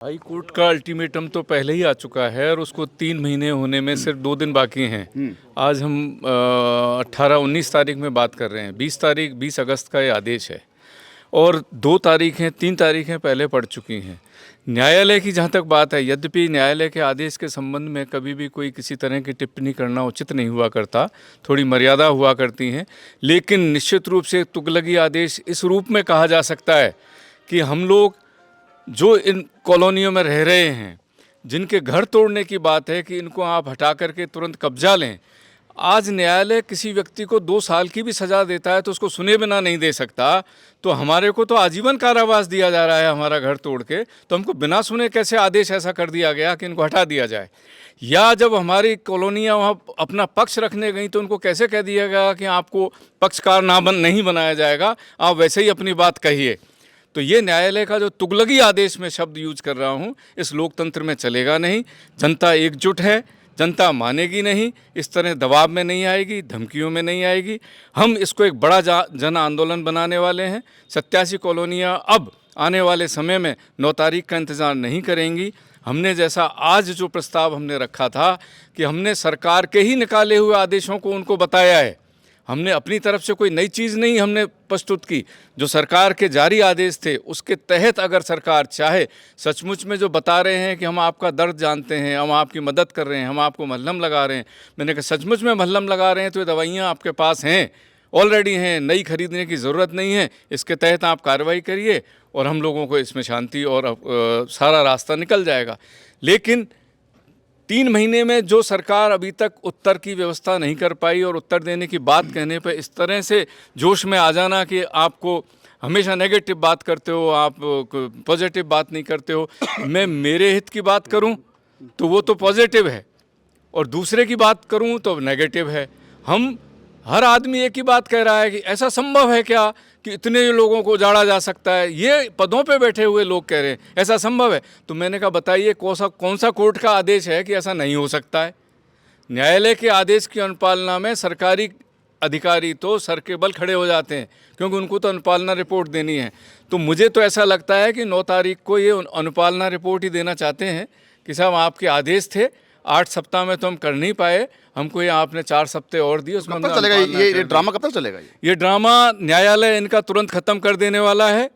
High court का ultimatum तो पहले ही आ चुका है और उसको 3 महीने होने में सिर्फ 2 दिन बाकी हैं। आज हम 18-19 तारीख में बात कर रहे हैं। 20 अगस्त का ये आदेश है और 3 तारीखें पहले पड़ चुकी हैं। न्यायालय की जहाँ तक बात है, यद्यपि न्यायालय के आदेश के संबंध में कभी भी कोई किसी तरह की टिप्पणी करना उचित नहीं हुआ करता, थोड़ी मर्यादा हुआ करती हैं, लेकिन निश्चित रूप से तुगलकी आदेश इस रूप में कहा जा सकता है कि हम लोग जो इन कॉलोनियों में रह रहे हैं, जिनके घर तोड़ने की बात है कि इनको आप हटा करके तुरंत कब्जा लें, आज न्यायालय किसी व्यक्ति को 2 साल की भी सज़ा देता है तो उसको सुने बिना नहीं दे सकता। तो हमारे को तो आजीवन कारावास दिया जा रहा है हमारा घर तोड़ के, तो हमको बिना सुने कैसे आदेश ऐसा कर दिया गया कि इनको हटा दिया जाए। या जब हमारी कॉलोनियाँ वहाँ अपना पक्ष रखने गई तो उनको कैसे कह दिया गया कि आपको पक्षकार नहीं बनाया जाएगा, आप वैसे ही अपनी बात कहिए। तो ये न्यायालय का जो तुगलकी आदेश में शब्द यूज कर रहा हूँ, इस लोकतंत्र में चलेगा नहीं। जनता एकजुट है, जनता मानेगी नहीं, इस तरह दबाव में नहीं आएगी, धमकियों में नहीं आएगी। हम इसको एक बड़ा जन आंदोलन बनाने वाले हैं। 87 कॉलोनियाँ अब आने वाले समय में 9 तारीख का इंतज़ार नहीं करेंगी। हमने जैसा आज जो प्रस्ताव हमने रखा था कि हमने सरकार के ही निकाले हुए आदेशों को उनको बताया है, हमने अपनी तरफ से कोई नई चीज़ नहीं हमने प्रस्तुत की। जो सरकार के जारी आदेश थे उसके तहत अगर सरकार चाहे, सचमुच में जो बता रहे हैं कि हम आपका दर्द जानते हैं, हम आपकी मदद कर रहे हैं, हम आपको मलहम लगा रहे हैं, मैंने कहा सचमुच में मलहम लगा रहे हैं तो ये दवाइयाँ आपके पास हैं, ऑलरेडी हैं, नई खरीदने की ज़रूरत नहीं है। इसके तहत आप कार्रवाई करिए और हम लोगों को इसमें शांति और सारा रास्ता निकल जाएगा। लेकिन 3 महीने में जो सरकार अभी तक उत्तर की व्यवस्था नहीं कर पाई और उत्तर देने की बात कहने पर इस तरह से जोश में आ जाना कि आपको हमेशा नेगेटिव बात करते हो, आप पॉजिटिव बात नहीं करते हो। मैं मेरे हित की बात करूं तो वो तो पॉजिटिव है और दूसरे की बात करूं तो नेगेटिव है। हम हर आदमी एक ही बात कह रहा है कि ऐसा संभव है क्या कि इतने लोगों को उजाड़ा जा सकता है, ये पदों पे बैठे हुए लोग कह रहे हैं ऐसा संभव है। तो मैंने कहा बताइए कौन सा कोर्ट का आदेश है कि ऐसा नहीं हो सकता है। न्यायालय के आदेश की अनुपालना में सरकारी अधिकारी तो सर के बल खड़े हो जाते हैं, क्योंकि उनको तो अनुपालना रिपोर्ट देनी है। तो मुझे तो ऐसा लगता है कि 9 तारीख को ये अनुपालना रिपोर्ट ही देना चाहते हैं कि साहब आपके आदेश थे, 8 सप्ताह में तो हम कर नहीं पाए, हमको ये आपने 4 सप्ते और दिए। उसमें कब तक चलेगा ये ड्रामा, कब तक चलेगा? ये ड्रामा न्यायालय इनका तुरंत ख़त्म कर देने वाला है